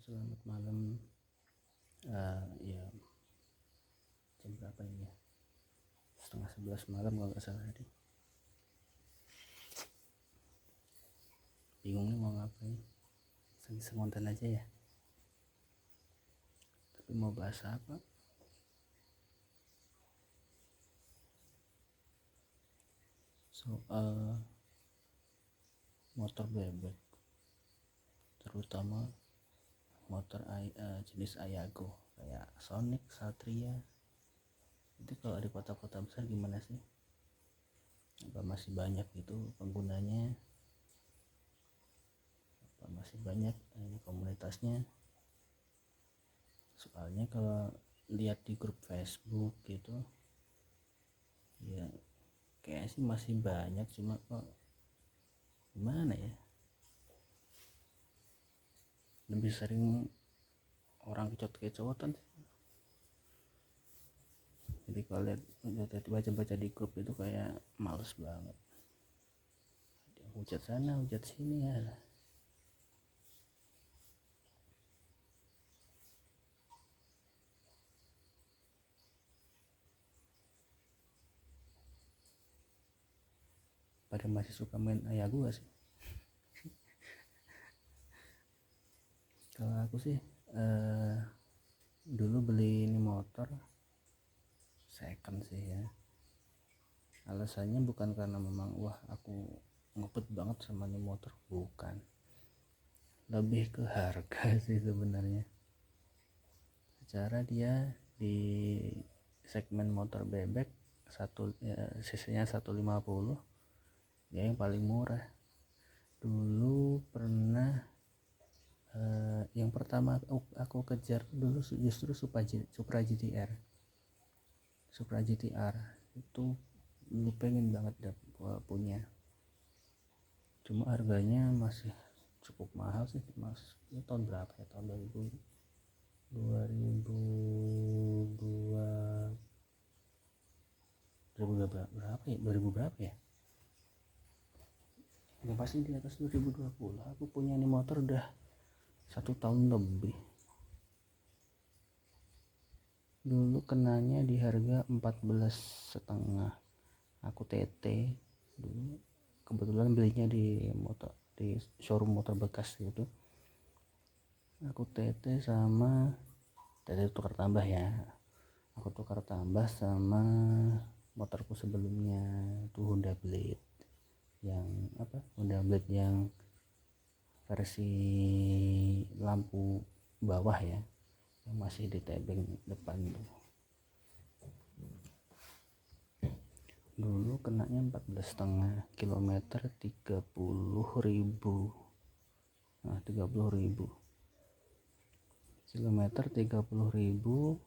Selamat malam. Ya jam berapa ini ya? 10:30 malam kalau nggak salah tadi. Bingung nih mau ngapain. Sengonten aja ya. Tapi mau bahas apa? Soal motor bebek, terutama motor jenis Ayago kayak Sonic, Satria. Itu kalau di kota-kota besar gimana sih? Apa masih banyak gitu penggunanya? Apa masih banyak komunitasnya? Soalnya kalau lihat di grup Facebook gitu, ya kayak sih masih banyak, cuma kok gimana ya, lebih sering orang kecot-kecotan. Jadi kalau lihat baca-baca di grup itu kayak males banget, hujat sana hujat sini ya. Pada masih suka main Ayago gak sih? Kalau aku sih dulu beli ini motor second sih ya. Alasannya bukan karena memang wah aku ngepet banget sama ini motor, bukan, lebih ke harga sih sebenarnya. Secara dia di segmen motor bebek cc-nya 150, dia yang paling murah. Dulu pernah yang pertama aku kejar dulu justru Supra GTR itu dulu pengen banget punya, cuma harganya masih cukup mahal sih. Mas, ini tahun berapa ya? Tahun 2020 berapa ya? 2000 berapa ya? Yang pasti di atas 2020. Aku punya ini motor udah 1 tahun lebih. Dulu kenanya di harga 14,5. Aku TT dulu, kebetulan belinya di showroom motor bekas gitu. Aku TT sama TT tukar tambah ya. Aku tukar tambah sama motorku sebelumnya tuh Honda Blade yang versi lampu bawah ya, yang masih di tebeng depan tuh. Dulu kenanya 14,5 kilometer 30.000. Nah, 30.000 kilometer 30.000.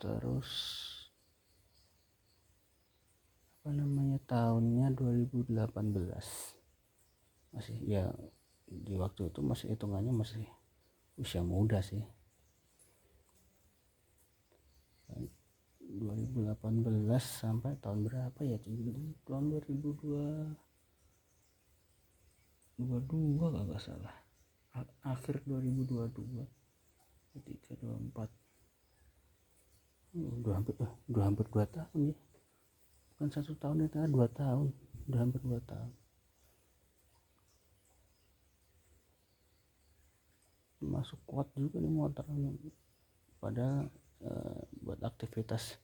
Terus tahunnya 2018. Masih ya, di waktu itu masih hitungannya masih usia muda sih. 2018 sampai tahun berapa ya? Tahun 2022 kalau nggak salah, akhir 2022, 23, 24, udah hampir 2 tahun ya, bukan 1 tahun ya, 2 tahun, udah hampir 2 tahun. Masuk kuat juga nih motor, padahal buat aktivitas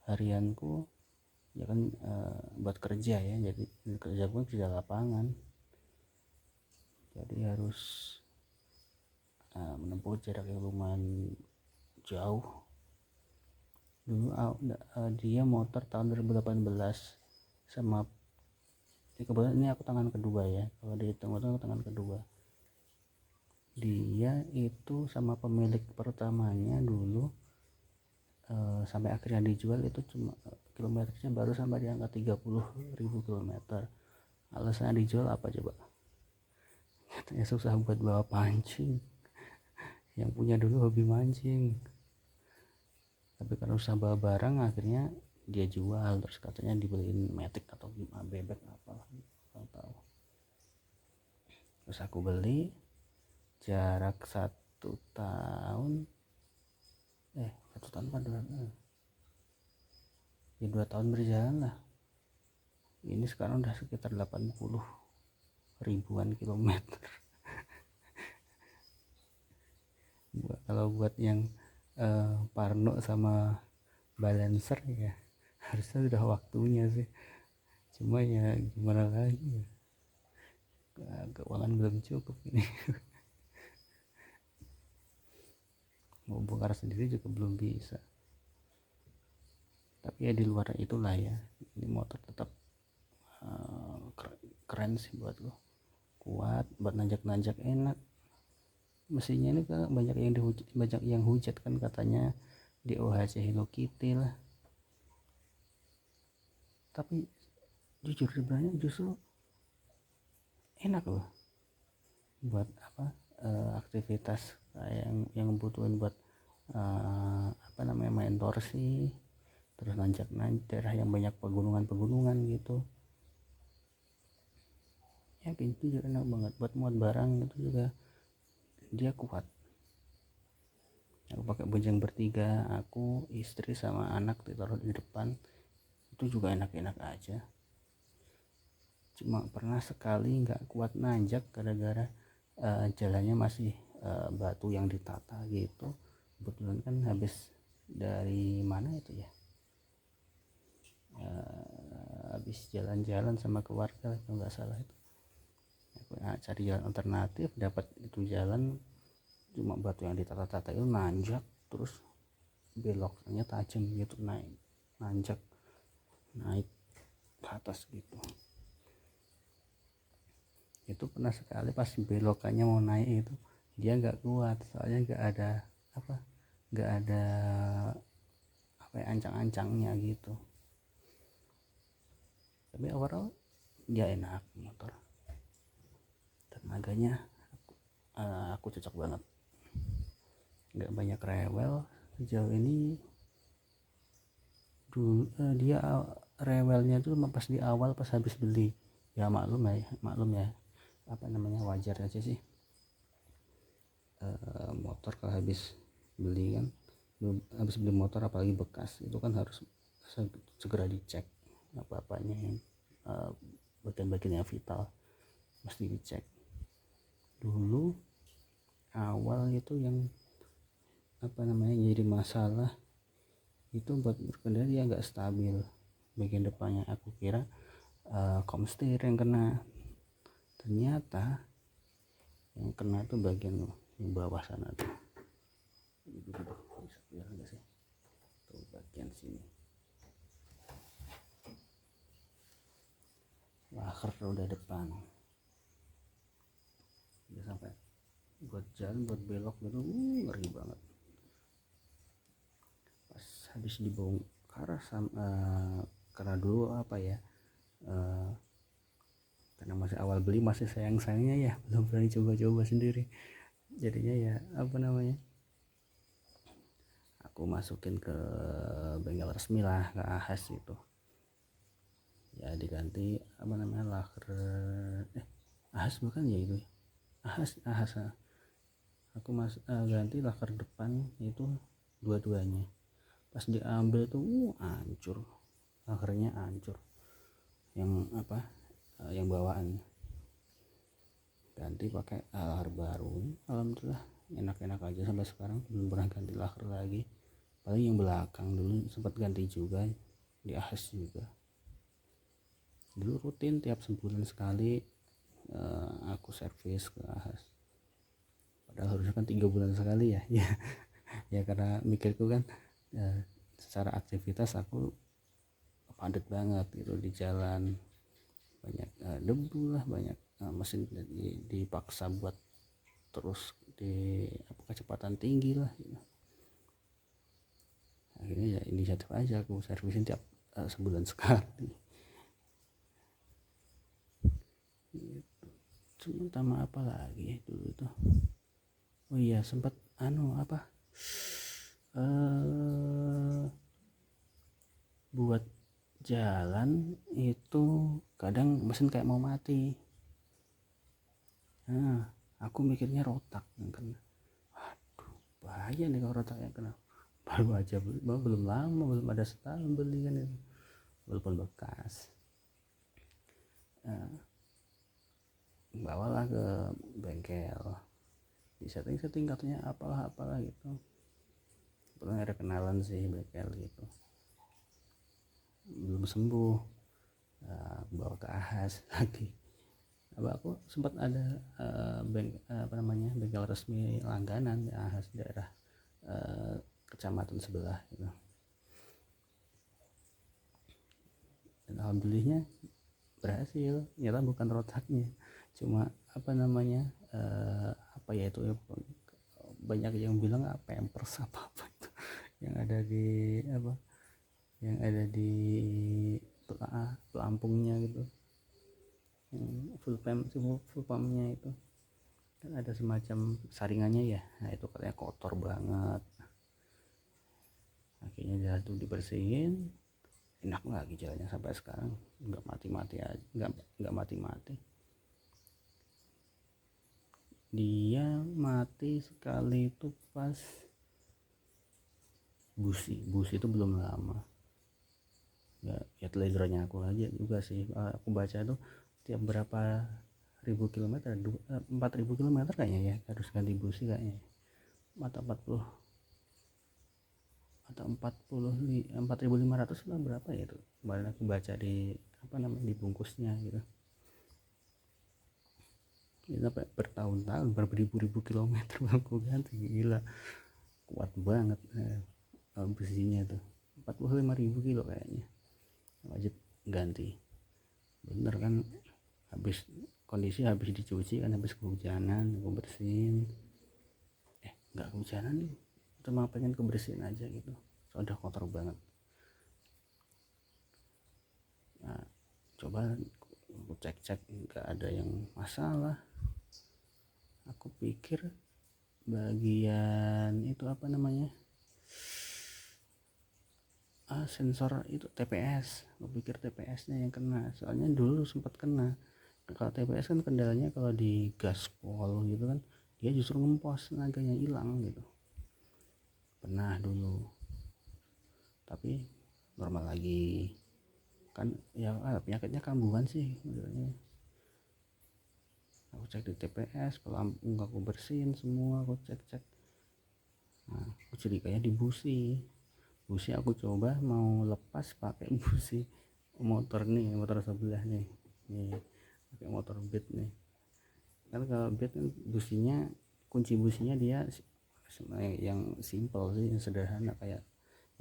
harianku ya kan, buat kerja ya, jadi kerja pun kerja lapangan, jadi harus menempuh jarak yang lumayan jauh. Dulu dia motor tahun 2018 sama, kebetulan ini aku tangan kedua ya, kalau dihitung itu tangan kedua. Dia itu sama pemilik pertamanya dulu sampai akhirnya dijual itu cuma kilometernya baru sampai di angka 30.000 kilometer. Alasannya dijual apa coba? Katanya susah buat bawa pancing. Yang punya dulu hobi mancing, tapi karena susah bawa barang akhirnya dia jual. Terus katanya dibeliin Matic atau gimana, bebek apalah, nggak tahu. Terus aku beli, jarak 1 tahun, 1 tahun kan 2 tahun berjalan lah. Ini sekarang udah sekitar 80 ribuan kilometer. Kalau buat yang parno sama balancer ya harusnya sudah waktunya sih, cuma ya gimana lagi ya, keuangan belum cukup ini. Mau bongkar sendiri juga belum bisa. Tapi ya di luar itulah ya, ini motor tetap keren sih buat lo, kuat buat nanjak-nanjak, enak. Mesinnya ini kan banyak yang hujat kan, katanya di OHC Hello Kitty lah. Tapi jujur sebenarnya justru enak loh buat aktivitas yang butuhin buat main torsi, terus nanjak daerah yang banyak pegunungan gitu ya. Itu juga enak banget buat muat barang, itu juga dia kuat. Aku pakai bonceng bertiga, aku, istri sama anak ditaruh di depan, itu juga enak-enak aja. Cuma pernah sekali nggak kuat nanjak gara-gara jalannya masih batu yang ditata gitu. Kebetulan kan habis dari mana itu ya, habis jalan-jalan sama keluarga kalau nggak salah itu. Aku cari jalan alternatif, dapat itu jalan cuma batu yang ditata-tata itu, nanjak terus beloknya tajam gitu, nanjak naik ke atas gitu. Itu pernah sekali pas belokannya mau naik itu dia nggak kuat, soalnya nggak ada ancang-ancangnya gitu. Tapi overall dia enak motor, tenaganya aku cocok banget, nggak banyak rewel sejauh ini. Dulu dia rewelnya tuh pas di awal, pas habis beli ya, maklum ya, wajar aja sih. Motor kalau habis beli motor apalagi bekas itu kan harus segera dicek apa-apanya, bagian-bagian yang vital mesti dicek dulu. Awal itu yang jadi masalah itu buat berkendara, dia nggak stabil bagian depannya. Aku kira komstir yang kena, ternyata yang kena tuh bagian yang bawah sana tuh. Bisa biar enggak sih tuh, bagian sini, lahar roda depan. Dia sampai buat jalan, buat belok gitu ngeri banget. Pas habis dibongkar karena dulu karena masih awal beli, masih sayang-sayangnya ya, belum berani coba-coba sendiri. Jadinya ya aku masukin ke bengkel resmi lah, ke Ahas itu ya, diganti lahar Ahas bukan ya itu, Ahas. Aku ganti lahar depan itu dua-duanya. Pas diambil tuh hancur, laharnya hancur, yang yang bawaan. Ganti pakai lahar baru, alhamdulillah enak-enak aja sampai sekarang, belum pernah ganti lahar lagi. Paling yang belakang dulu sempat ganti juga di Ahas juga. Dulu rutin tiap sebulan sekali aku servis ke Ahas, padahal harusnya kan 3 bulan sekali ya. Ya karena mikirku kan secara aktivitas aku padat banget gitu di jalan, banyak debu lah, banyak mesin dipaksa buat terus di kecepatan tinggi lah gitu. Akhirnya ya inisiatif aja aku servisin tiap sebulan sekali gitu. Cuma sama apa lagi dulu tuh, oh iya sempat buat jalan itu kadang mesin kayak mau mati. Nah, aku mikirnya rotak yang kena. Waduh, bahaya nih kalau rotak yang kena. Baru aja beli, belum lama, belum ada setahun beli kan itu, walaupun bekas. Nah, bawalah ke bengkel, di setting katanya apalah gitu. Belum ada kenalan sih bengkel gitu, belum sembuh. Nah, bawa ke Ahas lagi. Aku sempat ada bengkel resmi langganan di Ahas daerah kecamatan sebelah gitu. Dan alhamdulillahnya berhasil. Ternyata bukan rotaknya, cuma apa ya itu ya, banyak yang bilang pampers apa itu yang ada di yang ada di pelampungnya gitu, full pumpnya itu kan ada semacam saringannya ya. Nah itu katanya kotor banget. Akhirnya dia tuh dibersihin, enak lagi jalannya sampai sekarang, nggak mati-mati aja, nggak mati-mati. Dia mati sekali itu pas busi itu belum lama ya telegernya aku aja juga sih. Aku baca tuh tiap berapa ribu kilometer, 4.000 kilometer kayaknya ya harus ganti busi kayaknya, atau 40 atau 4.500 lah, berapa ya itu kemarin aku baca di di bungkusnya gitu. Ini sampai bertahun-tahun, beribu-ribu kilometer aku ganti, gila kuat banget besinya tuh. 45.000 kilo kayaknya wajib ganti, bener kan. Kondisi habis dicuci kan, habis kehujanan aku bersihin, nggak kehujanan nih, cuma pengen kebersihin aja gitu, soalnya udah kotor banget. Nah, coba aku cek nggak ada yang masalah. Aku pikir bagian itu sensor itu TPS. Aku pikir TPS-nya yang kena, soalnya dulu sempat kena. Kalau TPS kan kendalanya kalau di gaspol gitu kan, dia justru ngempos, tenaganya hilang gitu. Pernah dulu, tapi normal lagi kan ya. Penyakitnya kambuhan sih sebenarnya. Aku cek di TPS, pelampung aku bersihin semua, aku cek. Nah, aku curiganya di busi aku coba mau lepas pakai busi motor sebelah nih pakai motor Beat nih. Kan kalau Beat kan businya, kunci businya dia yang simple sih, yang sederhana, kayak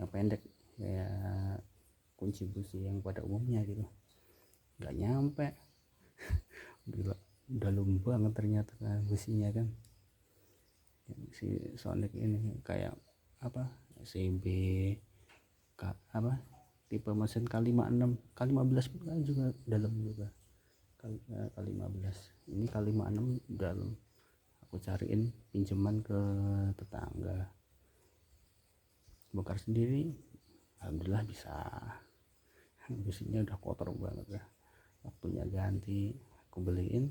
yang pendek, kayak kunci busi yang pada umumnya gitu. Nggak nyampe, gila, udah lumpuh banget ternyata kan businya kan. Si Sonic ini kayak CB tipe mesin K56, K15 kan juga dalam juga, K15. Ini K56 dalam. Aku cariin pinjaman ke tetangga, bongkar sendiri, alhamdulillah bisa. Businya udah kotor banget ya, waktunya ganti. Aku beliin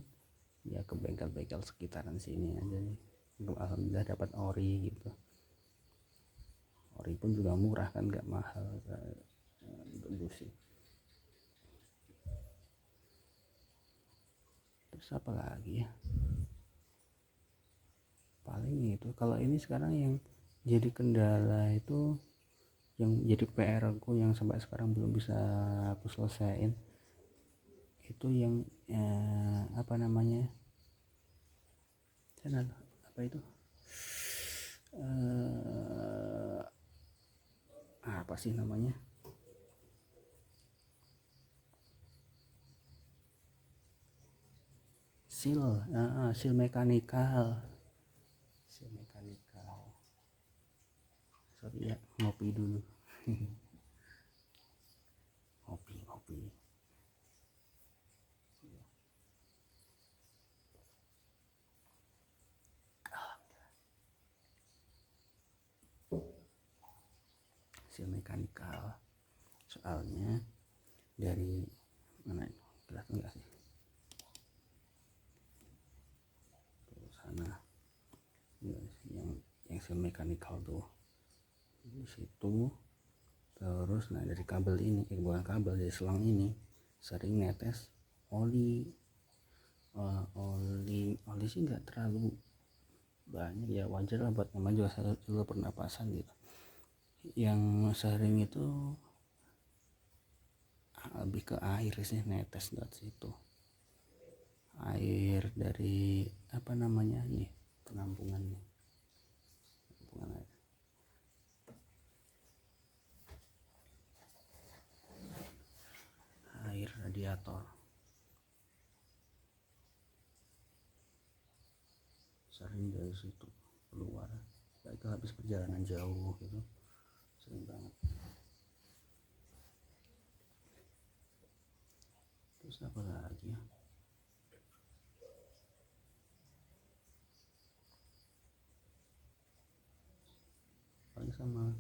ya ke bengkel-bengkel sekitaran sini aja nih. Alhamdulillah dapat ori gitu. Ori pun juga murah kan, nggak mahal untuk busi. Terus apa lagi ya, paling itu. Kalau ini sekarang yang jadi kendala itu, yang jadi PR aku yang sampai sekarang belum bisa aku selesaiin, itu yang channel apa itu apa sih namanya, seal mekanikal. Sorry ya, ngopi dulu. ngopi seal mekanikal. Soalnya dari mana, kelihatan nggak sih, sana yang seal mechanical tuh di situ. Terus nah dari kabel ini bukan kabel, dari selang ini sering netes oli. Oli sih nggak terlalu banyak ya, wajar lah buat namanya juga pernapasan gitu. Yang sering itu lebih ke air sih, netes dari situ, air dari apa namanya nih, penampungan air, air radiator sering dari situ keluar. Itu habis perjalanan jauh gitu sering banget. Terus apa lagi ya, paling sama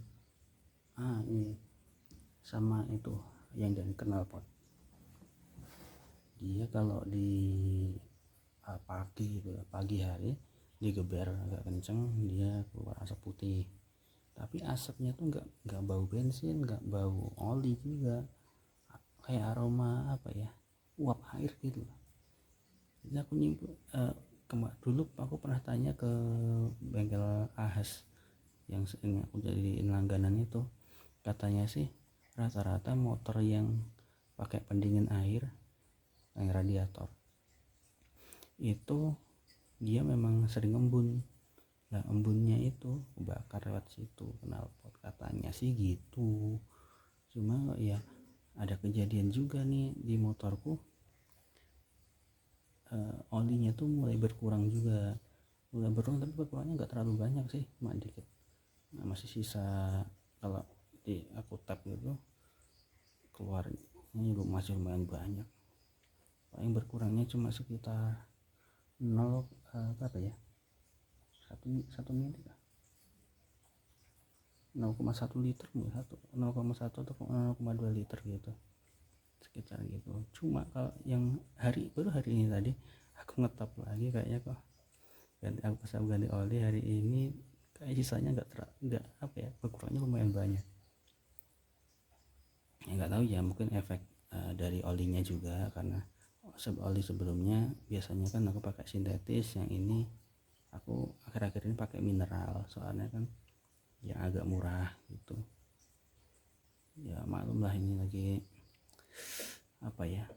ini sama itu yang dari knalpot. Dia kalau di pagi hari digeber agak kenceng, dia keluar asap putih, tapi asapnya tuh nggak bau bensin, nggak bau oli juga, kayak aroma apa ya, uap air gitu. Jadi aku dulu aku pernah tanya ke bengkel ahas yang sering aku jadiin langganan itu, katanya sih rata-rata motor yang pakai pendingin air yang radiator itu dia memang sering embun. Nah embunnya itu kebakar lewat situ knalpot, katanya sih gitu. Cuma ya ada kejadian juga nih di motorku, olinya tuh mulai berkurang juga, tapi berkurangnya nggak terlalu banyak sih, cuma dikit. Nah, masih sisa, kalau aku tap gitu keluarnya masih lumayan banyak. Paling berkurangnya cuma sekitar 0 berapa ya, 1 mili lah, 0,1 liter, 0,1 atau 0,2 liter gitu, sekitar gitu. Cuma kalau yang baru hari ini tadi aku ngetap lagi, kayaknya kok pas aku ganti oli hari ini kayak sisanya nggak apa ya, berkurangnya lumayan banyak. Ya nggak tahu ya, mungkin efek dari olinya juga, karena oli sebelumnya biasanya kan aku pakai sintetis, yang ini aku akhir-akhir ini pakai mineral, soalnya kan yang agak murah gitu. Ya maklum lah, ini lagi apa ya,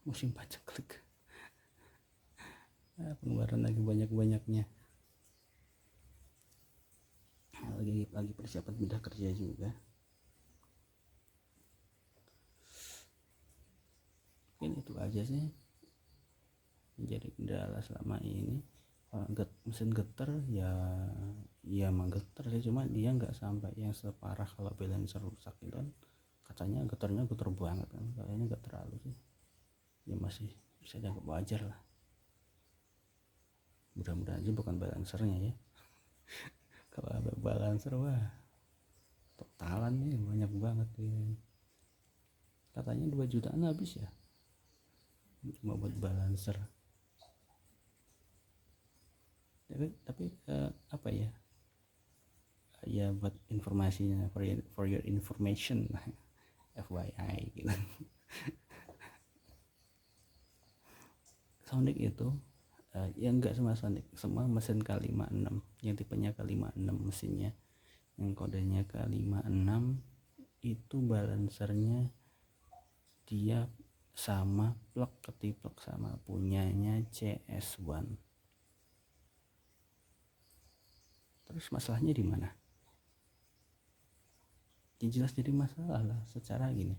musim paceklik, pengeluaran lagi banyak-banyaknya, lagi persiapan pindah kerja juga. Mungkin itu aja sih menjadi kendala selama ini. Mesin getar ya emang getar sih, cuma dia nggak sampai yang separah kalau balancer rusak gitu kan. Katanya getarnya getar banget kan, kayaknya nggak terlalu sih, ya masih bisa dianggap wajar lah. Mudah-mudahan aja bukan balancernya ya. Kalau ada balancer wah totalan nih banyak banget ya. Katanya 2 jutaan habis ya cuma buat balancer. Tapi apa ya, ya buat informasinya, for your information FYI gitu. Sonic itu ya enggak semua Sonic, semua mesin K56 yang tipenya K56 mesinnya, yang kodenya K56 itu balancernya dia sama plug ketiplek sama punyanya CS1. Terus masalahnya di mana? Ya jelas jadi masalah lah secara gini.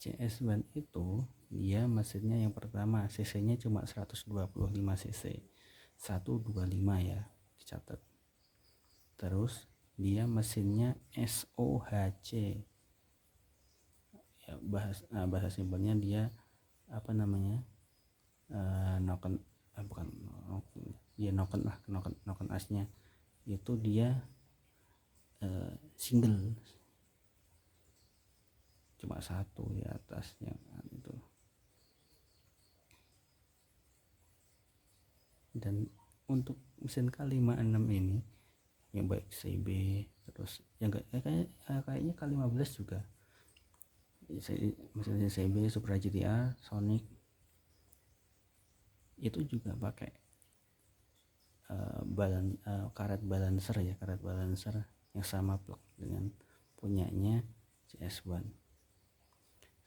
CS1 itu dia mesinnya yang pertama cc-nya cuma 125 cc, 125 ya dicatat. Terus dia mesinnya SOHC, ya bahasa simpelnya dia apa namanya, noken bukan dia noken asnya itu dia single, cuma satu di atasnya itu. Dan untuk mesin K56 ini yang baik CB terus yang kayaknya K15 juga mesin CB Supra GTR Sonic itu juga pakai karet balancer yang sama plug dengan punyanya CS1.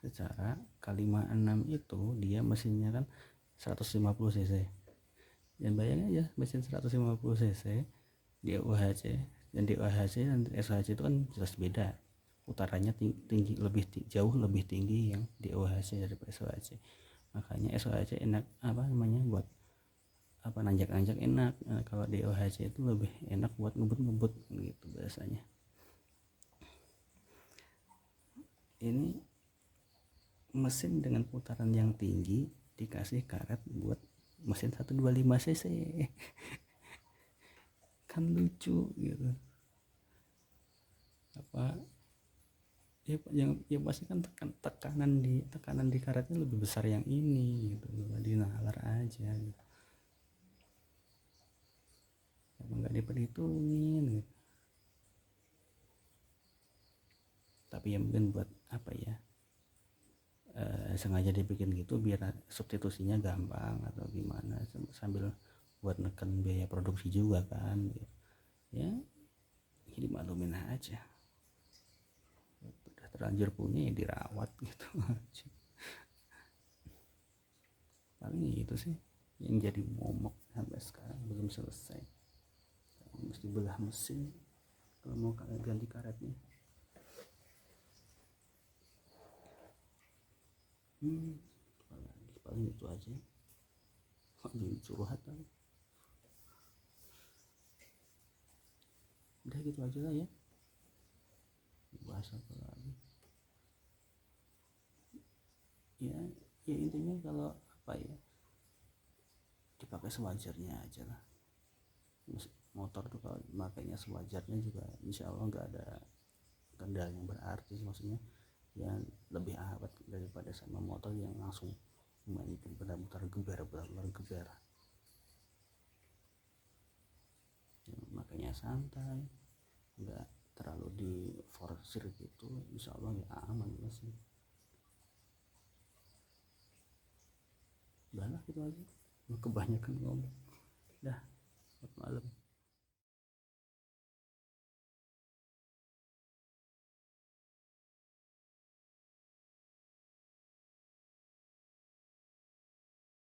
Secara K56 itu dia mesinnya kan 150 cc, dan bayangin aja mesin 150 cc di OHC, dan di OHC dan SOHC itu kan jelas beda, putarannya tinggi jauh lebih tinggi yang di OHC daripada SOHC. Makanya SOHC enak buat nanjak-nanjak enak. Kalau di OHC itu lebih enak buat ngebut gitu biasanya. Ini mesin dengan putaran yang tinggi dikasih karet buat mesin 125 cc kan lucu gitu. Ya pasti kan tekanan di karetnya lebih besar yang ini gitu, di nalar aja gitu. Emang nggak diperhitungin gitu. Tapi ya mungkin buat sengaja dibikin gitu biar substitusinya gampang atau gimana, sambil buat neken biaya produksi juga kan gitu. Ya jadi maklumin aja, udah terlanjur punya ya dirawat gitu aja. Paling itu sih yang jadi momok sampai sekarang belum selesai, mesti belah mesin kalau mau ganti karetnya. Paling itu aja. Jadi curhatan. Udah gitu aja lah ya. Bahas apa lagi? Ya intinya kalau dipakai sewajarnya aja lah. Motor tuh kalau makanya sewajarnya juga insya Allah nggak ada kendala yang berarti, maksudnya ya lebih awet daripada sama motor yang langsung memainkan benar-benar geber ya, makanya santai, nggak terlalu di forsir gitu, insya Allah ya aman sih. Udah lah gitu aja, kebanyakan ngomong. Dah, selamat malam.